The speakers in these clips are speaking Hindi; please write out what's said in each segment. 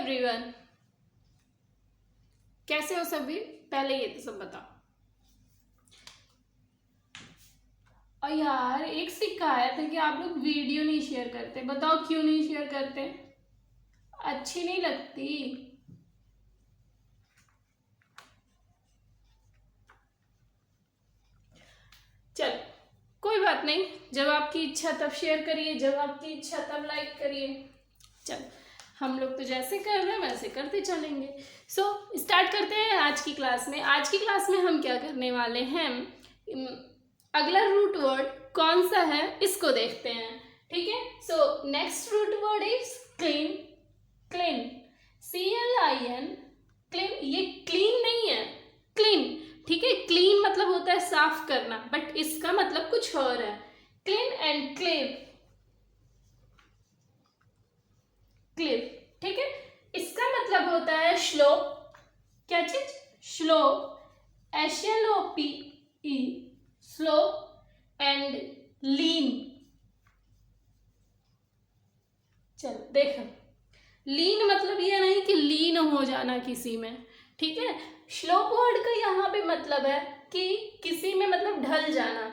एवरीवन, कैसे हो सभी? पहले ये तो सब बताओ। और यार एक शिकायत है कि आप लोग वीडियो नहीं शेयर करते। बताओ क्यों नहीं शेयर करते? अच्छी नहीं लगती? चल कोई बात नहीं, जब आपकी इच्छा तब शेयर करिए, जब आपकी इच्छा तब लाइक करिए। चल हम लोग तो जैसे कर रहे हैं वैसे करते चलेंगे। स्टार्ट करते हैं आज की क्लास में। आज की क्लास में हम क्या करने वाले हैं, अगला रूट वर्ड कौन सा है इसको देखते हैं। ठीक है, so next root word is clean. Clean, CLIN, clean. ये क्लीन नहीं है, क्लीन। ठीक है, क्लीन मतलब होता है साफ करना, बट इसका मतलब कुछ और है। Clean and Clive, Clive. ठीक है, इसका मतलब होता है स्लोप। क्या चीज? स्लोप, SLOPE, स्लोप एंड लीन। चलो देखो, लीन मतलब ये नहीं कि लीन हो जाना किसी में। ठीक है, स्लोप वर्ड का यहाँ पे मतलब है कि किसी में मतलब ढल जाना।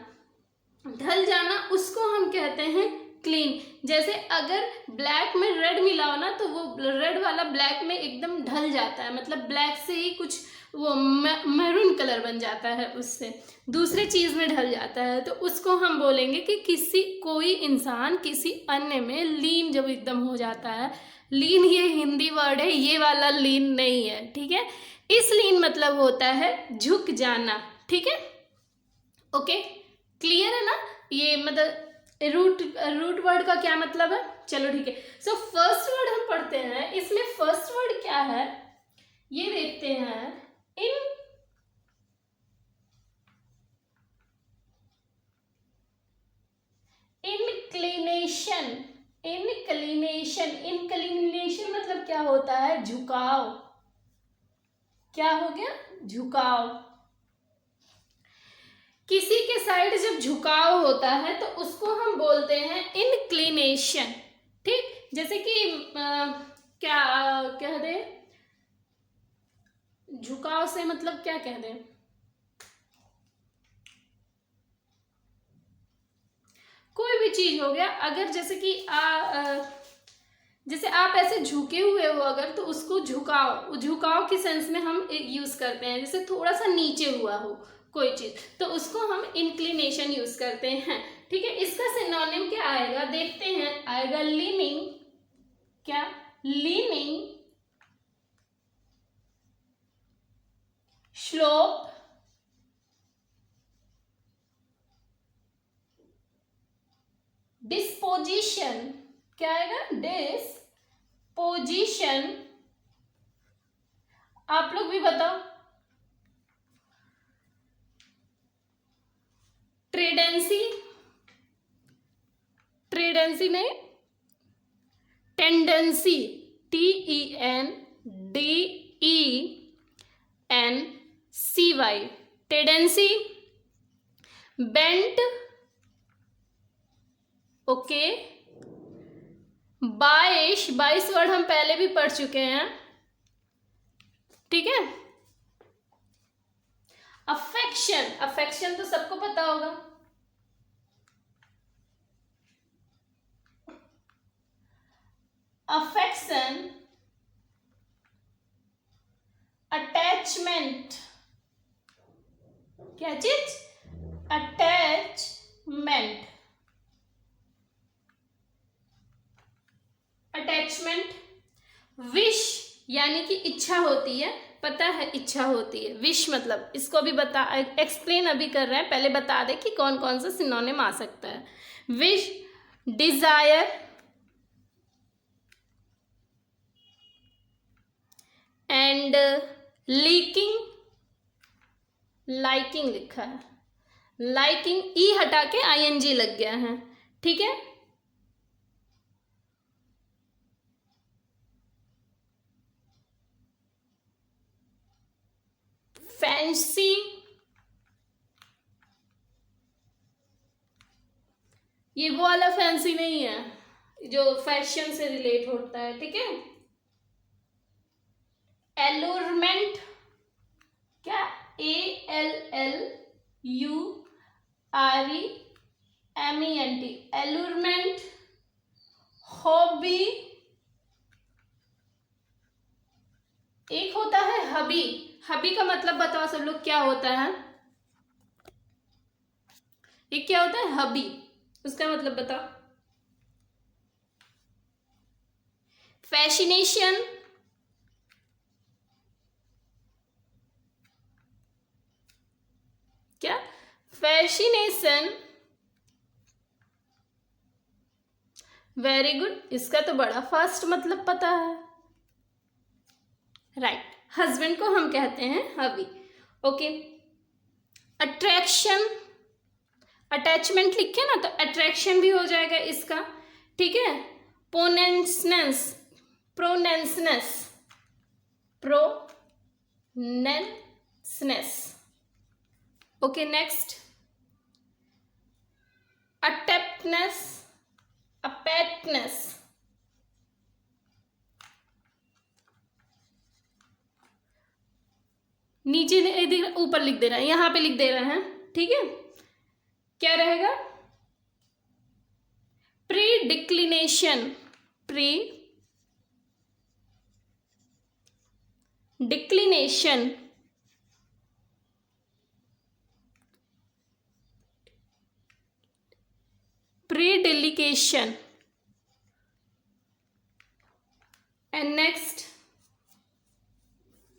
ढल जाना उसको हम कहते हैं क्लीन। जैसे अगर ब्लैक में रेड मिला हो ना, तो वो रेड वाला ब्लैक में एकदम ढल जाता है, मतलब ब्लैक से ही कुछ वो मैरून कलर बन जाता है, उससे दूसरे चीज में ढल जाता है, तो उसको हम बोलेंगे कि कोई इंसान किसी अन्य में लीन जब एकदम हो जाता है। लीन ये हिंदी वर्ड है, ये वाला लीन नहीं है। ठीक है, इस लीन मतलब होता है झुक जाना। ठीक है, ओके, क्लियर है ना? ये मतलब रूट वर्ड का क्या मतलब है। चलो ठीक है, सो फर्स्ट वर्ड हम पढ़ते हैं। इसमें फर्स्ट वर्ड क्या है ये देखते हैं। इंक्लिनेशन। इंक्लिनेशन, इंक्लिनेशन मतलब क्या होता है? झुकाव। क्या हो गया? झुकाव। किसी के साइड जब झुकाव होता है तो उसको हम बोलते हैं इंक्लिनेशन। ठीक, जैसे कि क्या कह दे, झुकाव से मतलब क्या कह दे, कोई भी चीज हो गया। अगर जैसे कि जैसे आप ऐसे झुके हुए हो अगर, तो उसको झुकाव, झुकाव के सेंस में हम यूज करते हैं। जैसे थोड़ा सा नीचे हुआ हो कोई चीज, तो उसको हम इंक्लिनेशन यूज करते हैं। ठीक है, इसका सिनोनिम क्या आएगा देखते हैं। आएगा लीनिंग। क्या? Leaning, slope, disposition. क्या आएगा? डिस्पोजिशन। आप लोग भी बताओ। ट्रेडेंसी, ट्रेडेंसी नहीं, tendency, TENDENCY, tendency. Bent, okay. Bias, bias word हम पहले भी पढ़ चुके हैं। ठीक है, अफेक्शन, अफेक्शन तो सबको पता होगा। Affection, attachment. क्या चीज? Attachment, attachment. विश यानी कि इच्छा होती है, पता है इच्छा होती है। विश मतलब इसको अभी बता, एक्सप्लेन अभी कर रहे हैं, पहले बता दे कि कौन कौन सा सिनोनिम आ सकता है। Wish, desire and leaking. Liking लिखा है, लाइकिंग, ई हटा के ING लग गया है। ठीक है, फैंसी, ये वो वाला फैंसी नहीं है जो फैशन से रिलेट होता है। ठीक है, एलुरमेंट, क्या, ALLUREMENT, एलुरमेंट। हॉबी, एक होता है हबी। हबी का मतलब बताओ सब लोग क्या होता है? एक क्या होता है हबी, उसका मतलब बताओ। फैसिनेशन, क्या, फैसिनेशन, वेरी गुड, इसका तो बड़ा फास्ट मतलब पता है, राइट। हस्बैंड को हम कहते हैं हबी, ओके। अट्रैक्शन, अटैचमेंट लिखे ना तो अट्रैक्शन भी हो जाएगा इसका, ठीक है। प्रोनेंसनेस, प्रोनेंसनेस, प्रोनेंसनेस, ओके। नेक्स्ट, अटेप्टनेस, अपेटनेस, नीचे ऊपर लिख दे रहा है, यहां पे लिख दे रहे हैं, ठीक है। क्या रहेगा? Predilection, predilection, predilection, and next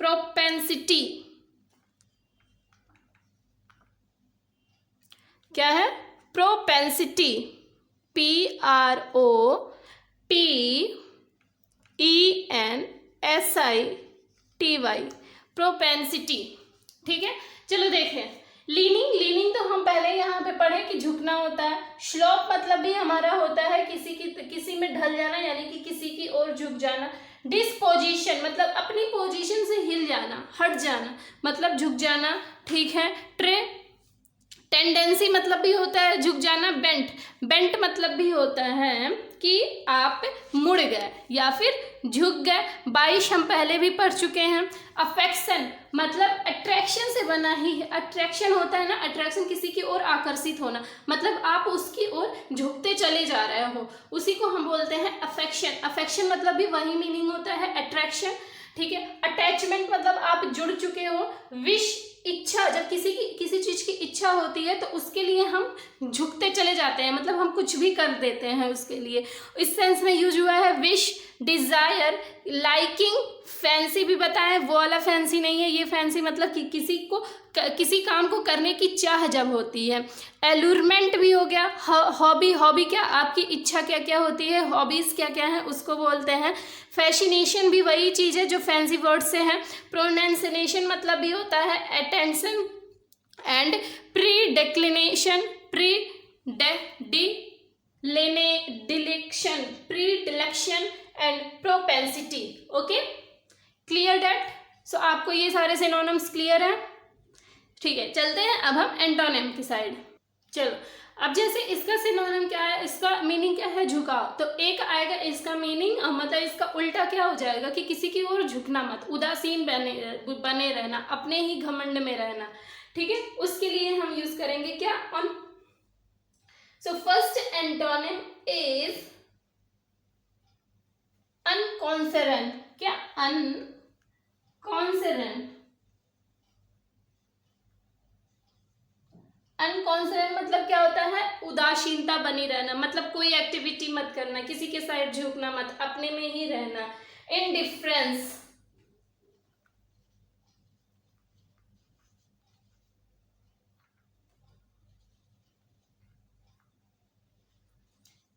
propensity, क्या है? प्रोपेंसिटी, PROPENSITY, प्रोपेंसिटी, ठीक है। चलो देखें, लीनिंग, लीनिंग तो हम पहले यहाँ पे पढ़े कि झुकना होता है। श्लोप मतलब भी हमारा होता है किसी में ढल जाना, यानी कि किसी की ओर झुक जाना। डिस्पोजिशन मतलब अपनी पोजीशन से हिल जाना, हट जाना, मतलब झुक जाना, ठीक है। टेंडेंसी मतलब भी होता है झुक जाना। बेंट, बेंट मतलब भी होता है कि आप मुड़ गए या फिर झुक गए। बाइश हम पहले भी पढ़ चुके हैं। अफेक्शन मतलब अट्रैक्शन से बना ही है, अट्रैक्शन होता है ना, अट्रैक्शन किसी की ओर आकर्षित होना, मतलब आप उसकी ओर झुकते चले जा रहे हो, उसी को हम बोलते हैं अफेक्शन। अफेक्शन मतलब भी वही मीनिंग होता है, अट्रैक्शन, ठीक है। अटैचमेंट मतलब आप जुड़ चुके हो। विश, इच्छा, जब किसी चीज की इच्छा होती है तो उसके लिए हम झुकते चले जाते हैं, मतलब हम कुछ भी कर देते हैं उसके लिए, इस सेंस में यूज हुआ है। विश, डिजायर, लाइकिंग, फैंसी भी बताएं, वो वाला फैंसी नहीं है ये, फैंसी मतलब कि किसी काम को करने की चाह जब होती है। एलुरमेंट भी हो गया। हॉबी, हॉबी क्या, आपकी इच्छा क्या क्या होती है, हॉबीज क्या क्या है उसको बोलते हैं। फैसिनेशन भी वही चीज है जो फैंसी वर्ड से है। प्रोनाउंसिएशन मतलब भी होता है attention. And predilection, predilection, predilection and propensity, okay. Clear that? So आपको ये सारे सिनोनिम्स क्लियर हैं, ठीक है। चलते हैं अब हम एंटोनिम की साइड। चलो, अब जैसे इसका सिनोनिम क्या है, इसका मीनिंग क्या है? झुकाव। तो एक आएगा इसका मीनिंग, मतलब इसका उल्टा क्या हो जाएगा कि किसी की ओर झुकना मत, उदासीन बने रहना, अपने ही घमंड में रहना, ठीक है। उसके लिए हम यूज करेंगे क्या? On. So first antonym is unconcerned, क्या? अनकॉन्सरेंट। अनकॉन्सरेंट मतलब क्या होता है? उदासीनता बनी रहना, मतलब कोई एक्टिविटी मत करना, किसी के साइड झुकना मत, अपने में ही रहना। इनडिफरेंस,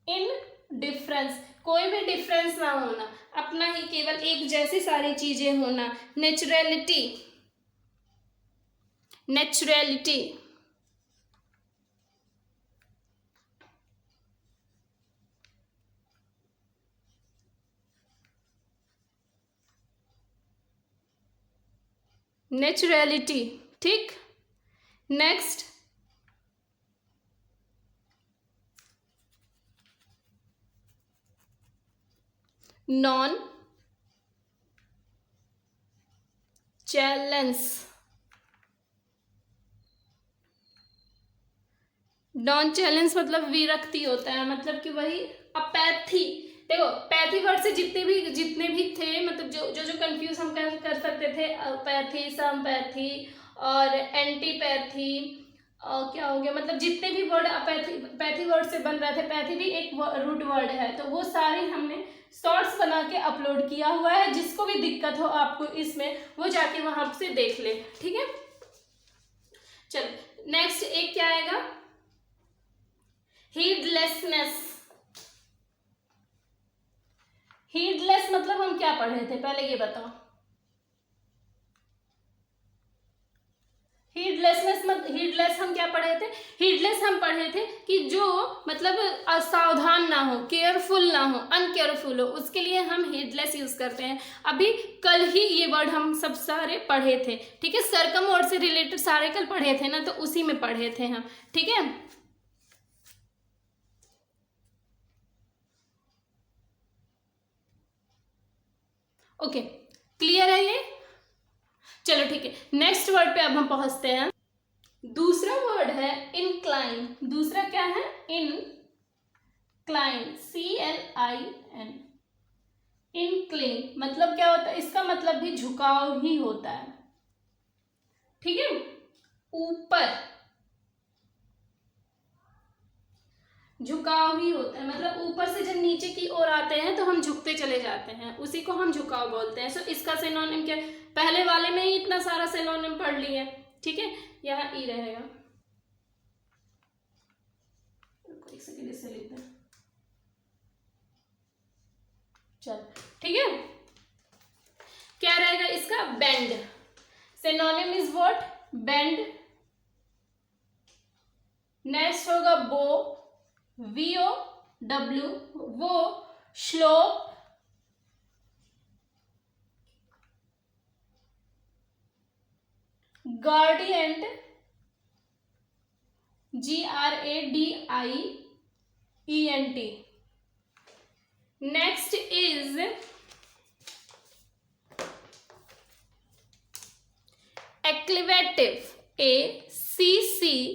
इनडिफरेंस कोई भी डिफरेंस ना होना, अपना ही केवल एक जैसी सारी चीजें होना। नेचुरलिटी, नेचुरलिटी, नेचुरलिटी, ठीक। नेक्स्ट, नॉन चैलेंस, नॉन चैलेंस मतलब विरक्ति होता है, मतलब कि वही अपैथी। देखो पैथी वर्ड से जितने भी थे, मतलब जो कंफ्यूज हम कर सकते थे, अपैथी, समपैथी और एंटीपैथी, और क्या हो गया, मतलब जितने भी वर्ड पैथी वर्ड से बन रहे थे, पैथी भी एक रूट वर्ड है, तो वो सारे हमने शॉर्ट्स बना के अपलोड किया हुआ है। जिसको भी दिक्कत हो आपको इसमें, वो जाके वहां से देख ले, ठीक है। चलो नेक्स्ट एक क्या आएगा, हीडलेसनेस। हीडलेस मतलब हम क्या पढ़े थे, पहले ये बताओ। हीडलेस हम क्या पढ़े थे, हीडलेस हम पढ़े थे कि जो मतलब असावधान ना हो, केयरफुल ना हो, अनकेयरफुल हो, उसके लिए हम हीडलेस यूज करते हैं। अभी कल ही ये वर्ड हम सब सारे पढ़े थे, ठीक है। सरकम वर्ड से रिलेटेड सारे कल पढ़े थे ना, तो उसी में पढ़े थे हम, ठीक है। ओके, क्लियर है ये। चलो ठीक है, नेक्स्ट वर्ड पे अब हम पहुंचते हैं। दूसरा वर्ड है इनक्लाइन। दूसरा क्या है, इनक्लाइन, CLIN। इनक्लेन मतलब क्या होता है, इसका मतलब भी झुकाव ही होता है, ठीक है। ऊपर झुकाव ही होता है, मतलब ऊपर से जब नीचे की ओर आते हैं तो हम झुकते चले जाते हैं, उसी को हम झुकाव बोलते हैं। सो इसका सिनोनिम क्या, पहले वाले में ही इतना सारा सिनोनिम पढ़ लिए, ठीक है। यहाँ ई रहेगा, एक सेकेंड इससे लिखते हैं, चल ठीक है। क्या रहेगा इसका, bend. Synonym is what, bend. Next होगा bow, VOW, vow. Slope, gradient, GRADIENT। Next is acclivity, ACCLIEVITY,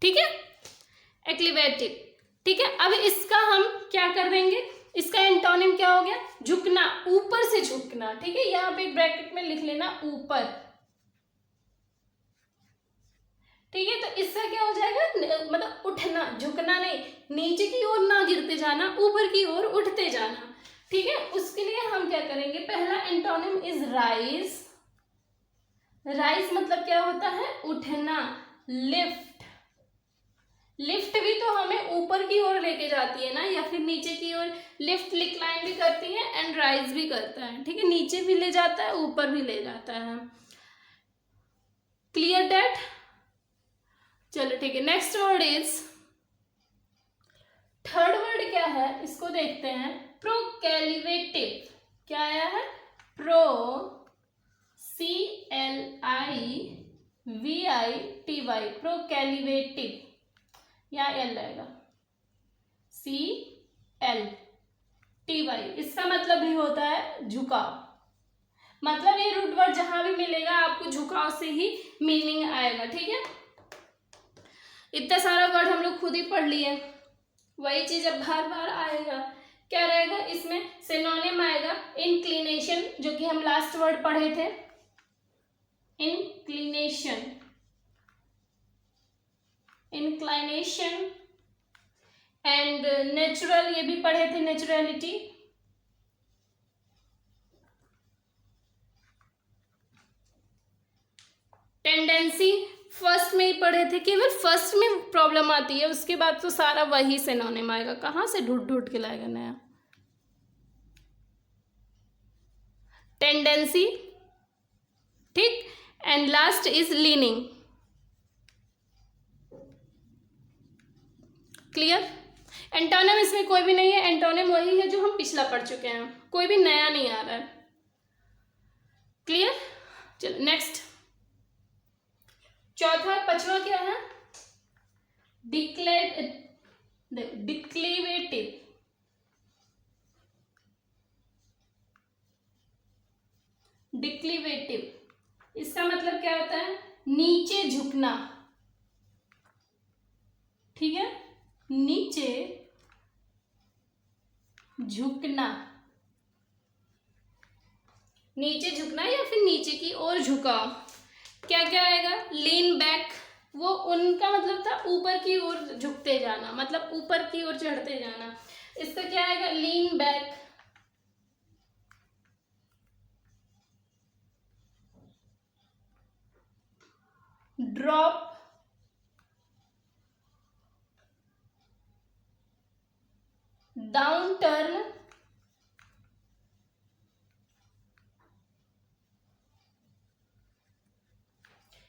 ठीक है, एक्लिवेटिव, ठीक है। अब इसका हम क्या कर देंगे, इसका एंटोनिम क्या हो गया, झुकना, ऊपर से झुकना, ठीक है। यहाँ पे ब्रैकेट में लिख लेना ऊपर, ठीक है। तो इससे क्या हो जाएगा, मतलब उठना, झुकना नहीं, नीचे की ओर ना गिरते जाना, ऊपर की ओर उठते जाना, ठीक है। उसके लिए हम क्या करेंगे, पहला एंटोनिम इज राइज। राइज मतलब क्या होता है, उठना। लिफ्ट, लिफ्ट भी तो हमें ऊपर की ओर लेके जाती है ना, या फिर नीचे की ओर। लिफ्ट डिक्लाइन भी करती है एंड राइज भी करता है, ठीक है। नीचे भी ले जाता है, ऊपर भी ले जाता है। Clear that. चलो ठीक है, next word is, third word क्या है इसको देखते हैं, प्रोकैलिवेटिव। क्या आया है, प्रो, CLIVITY, प्रोकैलिवेटिव, यहाँ एल रहेगा, CLTY। इसका मतलब भी होता है झुकाव, मतलब ये रूट वर्ड जहां भी मिलेगा आपको झुकाव से ही मीनिंग आएगा, ठीक है। इतना सारा वर्ड हम लोग खुद ही पढ़ लिए, वही चीज अब बार बार आएगा। क्या रहेगा इसमें, सिनोनिम आएगा इंक्लिनेशन, जो कि हम लास्ट वर्ड पढ़े थे, इंक्लिनेशन, इंक्लाइनेशन। एंड नेचुरल, ये भी पढ़े थे, नेचुरलिटी। टेंडेंसी फर्स्ट में ही पढ़े थे, केवल फर्स्ट में प्रॉब्लम आती है, उसके बाद तो सारा वही सिनोनिम आएगा, कहाँ से ढूंढ ढूंढ के लाएगा नया। टेंडेंसी, ठीक। And last is leaning. Clear. Antonym इसमें कोई भी नहीं है, एंटोनिम वही है जो हम पिछला पढ़ चुके हैं, कोई भी नया नहीं आ रहा है। क्लियर। चलो नेक्स्ट, चौथा पांचवा क्या है, डिक्लेवेटिव। डिक्लिवेटिव इसका मतलब क्या होता है? नीचे झुकना, ठीक है, नीचे झुकना, नीचे झुकना या फिर नीचे की ओर झुकाव। क्या क्या आएगा? लीन बैक, वो उनका मतलब था ऊपर की ओर झुकते जाना, मतलब ऊपर की ओर चढ़ते जाना। इसका क्या आएगा? Lean back. Drop, down turn,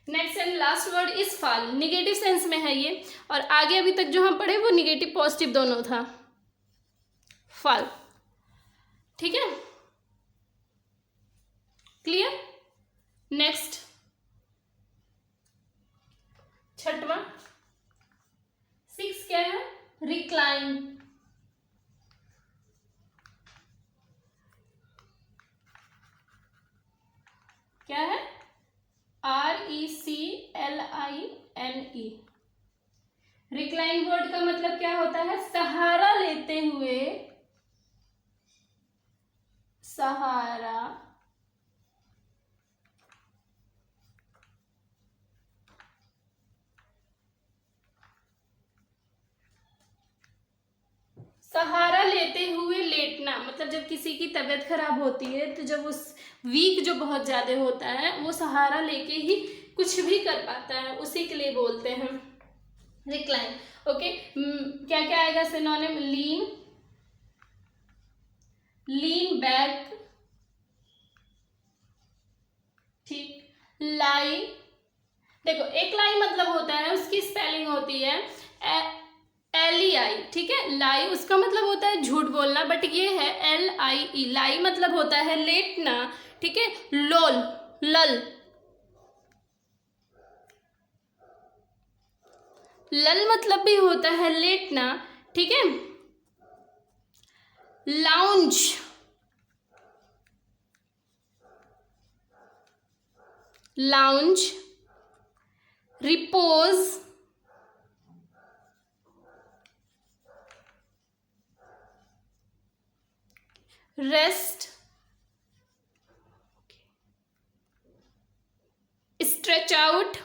next and last word is fall. Negative sense में है ये, और आगे अभी तक जो हम पढ़े वो निगेटिव पॉजिटिव दोनों था। फॉल, ठीक है, क्लियर। नेक्स्ट छठवां, 6 क्या है? रिक्लाइन। क्या है? RECLINE। रिक्लाइन वर्ड का मतलब क्या होता है? सहारा लेते हुए, सहारा सहारा लेते हुए लेटना, मतलब जब किसी की तबीयत खराब होती है तो जब उस वीक जो बहुत ज्यादा होता है वो सहारा लेके ही कुछ भी कर पाता है, उसी के लिए बोलते हैं रिक्लाइन। ओके, क्या क्या आएगा सिनोनिम? लीन, लीन बैक, ठीक, लाई। देखो एक लाई मतलब होता है, उसकी स्पेलिंग होती है LEI, ठीक है। लाई उसका मतलब होता है झूठ बोलना, बट ये है LIE। लाई मतलब होता है लेटना, ठीक है। लोल, लल, लल मतलब भी होता है लेटना, ठीक है। Lounge, lounge, repose, rest, stretch out,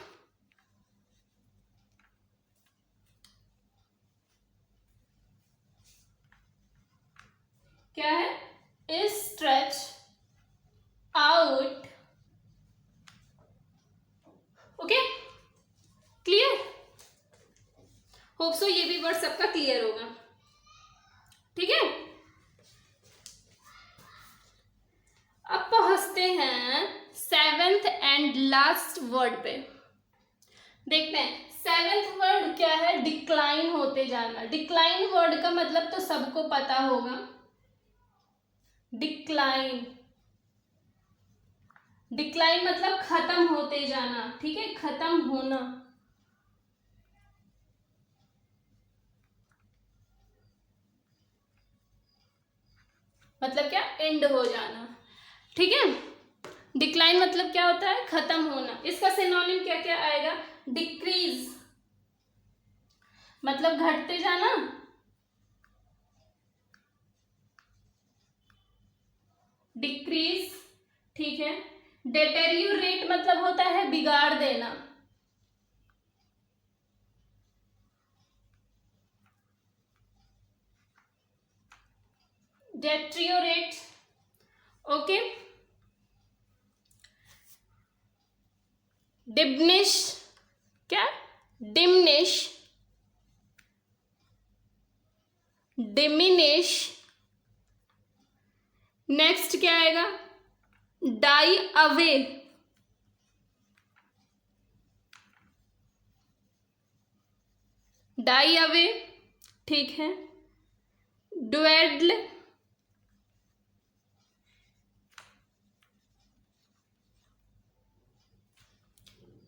क्या है? Stretch out. Okay, clear. Hope so ये भी वर्ड सबका क्लियर होगा, ठीक है। अब पहुंचते हैं 7th एंड लास्ट वर्ड पे। देखते हैं 7th वर्ड क्या है? डिक्लाइन होते जाना। डिक्लाइन वर्ड का मतलब तो सबको पता होगा, डिक्लाइन, डिक्लाइन मतलब खत्म होते जाना, ठीक है, खत्म होना। मतलब क्या? एंड हो जाना, ठीक है। डिक्लाइन मतलब क्या होता है? खत्म होना। इसका सिनोनिम क्या क्या आएगा? डिक्रीज मतलब घटते जाना, डिक्रीज, ठीक है। डेटेरियोरेट मतलब होता है बिगाड़ देना, डेट्रियोरेट, ओके। डिमनिश, क्या? Diminish, diminish. नेक्स्ट क्या आएगा? डाई अवे, डाई अवे, ठीक है। ड्वेडल,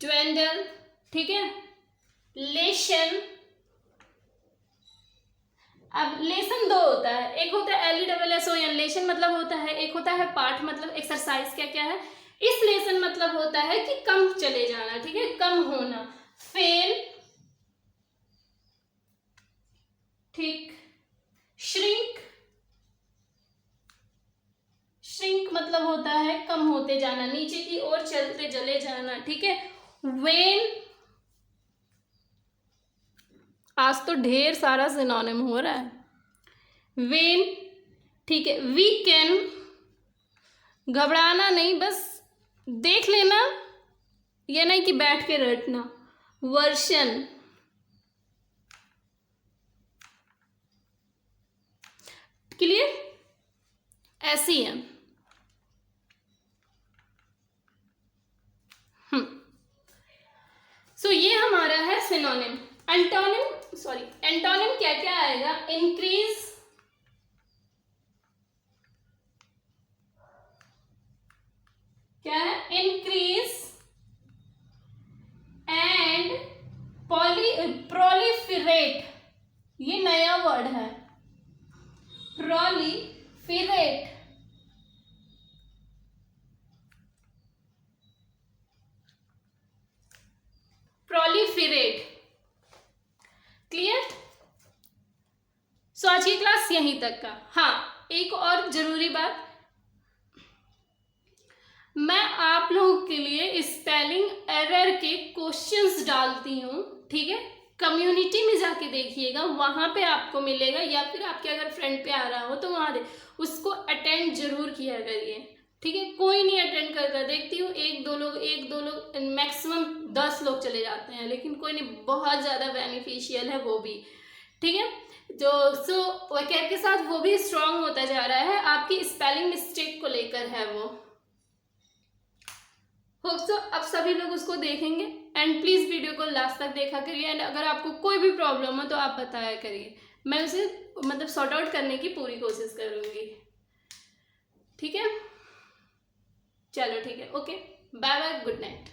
ड्वेंडल, ठीक है। लेशन, अब लेसन दो होता है, एक होता है LESSON, लेशन मतलब होता है, एक होता है पाठ मतलब एक्सरसाइज। क्या क्या है? इस लेसन मतलब होता है कि कम चले जाना, ठीक है, कम होना। फेल, ठीक। श्रिंक, श्रिंक मतलब होता है कम होते जाना, नीचे की ओर चलते चले जाना, ठीक है। वेन, आज तो ढेर सारा सिनोनिम हो रहा है। वेन, ठीक है। वीकेंड, घबराना नहीं, बस देख लेना, ये नहीं कि बैठ के रटना। वर्शन, क्लियर, ऐसी है। सो ये हमारा है सिनोनिम। एंटोनिम, सॉरी, एंटोनिम क्या क्या आएगा? इंक्रीज, क्या है? इंक्रीज एंड प्रोलिफरेट, ये नया वर्ड है, प्रोलिफरेट, प्रोलिफरेट, क्लियर। सो आज की क्लास यहीं तक का। हाँ, एक और जरूरी बात, मैं आप लोगों के लिए स्पेलिंग एरर के क्वेश्चंस डालती हूँ, ठीक है। कम्युनिटी में जाके देखिएगा, वहां पे आपको मिलेगा, या फिर आपके अगर फ्रेंड पे आ रहा हो तो वहां उसको अटेंड जरूर किया करिए, ठीक है। कोई नहीं अटेंड करता, देखती हूँ एक दो लोग मैक्सिमम 10 लोग चले जाते हैं, लेकिन कोई नहीं, बहुत ज़्यादा बेनिफिशियल है वो भी, ठीक है। जो सो वोकैब के साथ वो भी स्ट्रांग होता जा रहा है, आपकी स्पेलिंग मिस्टेक को लेकर है वो। होप सो अब सभी लोग उसको देखेंगे, एंड प्लीज़ वीडियो को लास्ट तक देखा करिए, एंड अगर आपको कोई भी प्रॉब्लम हो तो आप बताया करिए, मैं उसे मतलब सॉर्ट आउट करने की पूरी कोशिश करूँगी, ठीक है। चलो ठीक है, okay, bye bye, good night.